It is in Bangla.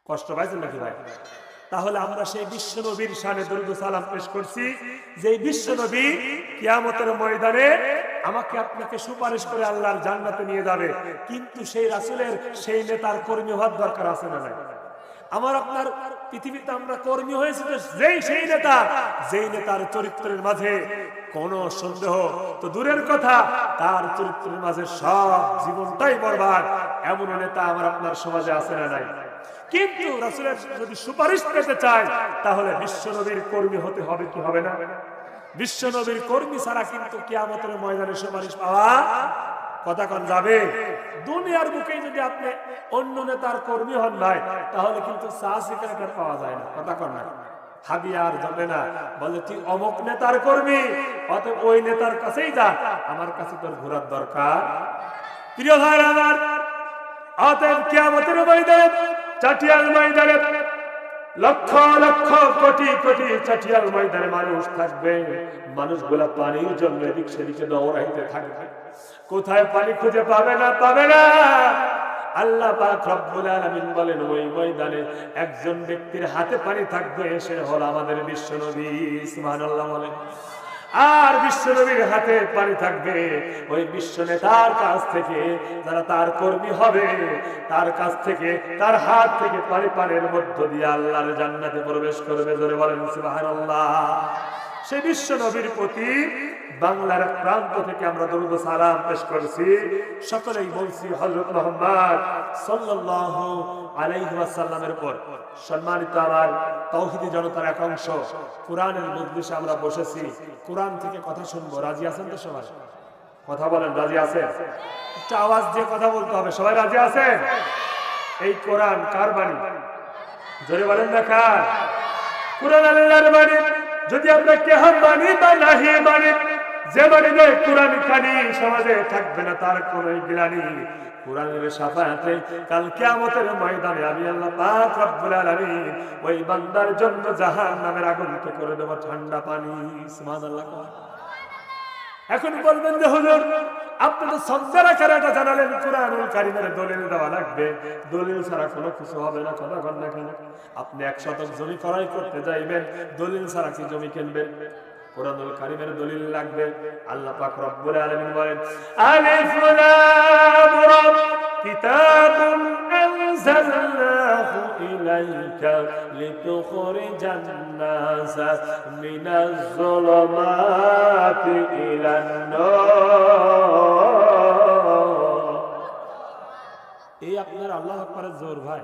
কষ্ট পাইছেন নাকি ভাই? তাহলে আমরা সেই বিশ্ব নবীর শানে দরুদ ও সালাম পেশ করছি, যে বিশ্ব নবী কিয়ামতের ময়দানে আমাকে আপনাকে সুপারিশ করে আল্লাহর জান্নাতে নিয়ে যাবে। কিন্তু সেই রাসূলের সেই নেতার কর্মী হওয়ার দরকার আছে না নাই? আমার আপনার পৃথিবীতে আমরা কর্মী হয়েছি তো সেই নেতা, যেই নেতার চরিত্রের মাঝে কোন সন্দেহ তো দূরের কথা, তার চরিত্রের মাঝে সব জীবনটাই বরবাদ, এমন নেতা আমার আপনার সমাজে আছে না নাই? কিন্তু রাসূলের যদি সুপারিশ পেতে চায় তাহলে বিশ্ব নবীর কর্মী হতে হবে কি হবে না? বিশ্ব নবীর কর্মী ছাড়া কিন্তু কিয়ামতের ময়দানে সুপারিশ পাওয়া কথা কোন যাবে? দুনিয়ার বুকে যদি আপনি অন্য নেতার কর্মী হন ভাই, তাহলে কিন্তু চা সিগারেট পাওয়া যায় না, কথা কোন না? হাদিয়া আর যাবে না, বলে তুই অমুক নেতার কর্মী, অতএব ওই নেতার কাছেই যা, আমার কাছে তোর ঘোরার দরকার। প্রিয় ভাই আমার, অতএব কিয়ামতের ময়দানে, চাটিয়াল ময়দানে লক্ষ লক্ষ কোটি কোটি চাটিয়াল ময়দানে মানুষ থাকবে। মানুষগুলা পানির জন্য এদিক সেদিকে দৌড়াইতে থাকবে, কোথায় পানি খুঁজে পাবে না, পাবে না। আল্লাহ পাক রব্বুল আলামিন বলেন, ওই ময়দানে একজন ব্যক্তির হাতে পানি থাকবে, সে হল আমাদের বিশ্বনবী। সুবহানাল্লাহ বলেন। আর বিশ্বনবীর হাতে পানি থাকবে ওই বিশ্ব নেতার কাছ থেকে, যারা তার কর্মী হবে, তার কাছ থেকে, তার হাত থেকে পানি পানের মধ্য দিয়ে আল্লাহর জান্নাতে প্রবেশ করবে। জোরে বলেন সুবহানাল্লাহ। সেই বিশ্ব নবীর প্রতি বাংলার প্রান্ত থেকে আমরা দরুদ ও সালাম পেশ করছি, সকলেই বলছি হযরত মুহাম্মদ সাল্লাল্লাহু আলাইহি ওয়াসাল্লামের উপর। সম্মানিত আমার তাওহীদি জনতার এক অংশ, কোরআনের মজলিসে আমরা বসেছি, কোরআন থেকে কথা শুনবো। রাজি আছেন তো সবাই? কথা বলেন, রাজি আছেন? একটু আওয়াজ দিয়ে কথা বলতে হবে। সবাই রাজি আছেন? এই কোরআন কার বাণী? জোরে বলেন না কার? কোরআন আল্লাহর বাণী। যদি আমরা কেহ মানি বা নাহি মানি, যে মানিবে কোরআন খানি, সমাজে থাকবে না তার কোন গ্লানি। কোরআনের শাফায়াতে কাল কিয়ামতের ময়দানে আমি আল্লাহ পাক রব্বুল আলামিন ওই বান্দার জন্য জাহান্নামের আগুনকে করে দেব ঠান্ডা পানি। সুবহানাল্লাহ। এখন বলবেন যে হুজুর, আপনি তো সজ্জারা কারাটা জানালেন, কোরআনুল কারীমের দলিল দেওয়া লাগবে, দলিল ছাড়া কোনো কিছু হবে না। কথা বল না কেন? আপনি 1 শতক জমি ক্রয় করতে যাইবেন, দলিল ছাড়া কি জমি কিনবেন? কোরআনুল কারীমের দলিল লাগবে। আল্লাহ পাক রব্বুল আলামিন বলেন, আলিফ লাম রা, কিতাবুন আনজালনাহু ইলাইকা লিতুখরিজান নাসা মিনাজ যুলুমাতি ইলান নূর। এই আপনার আল্লাহু আকবারের জোর ভাই।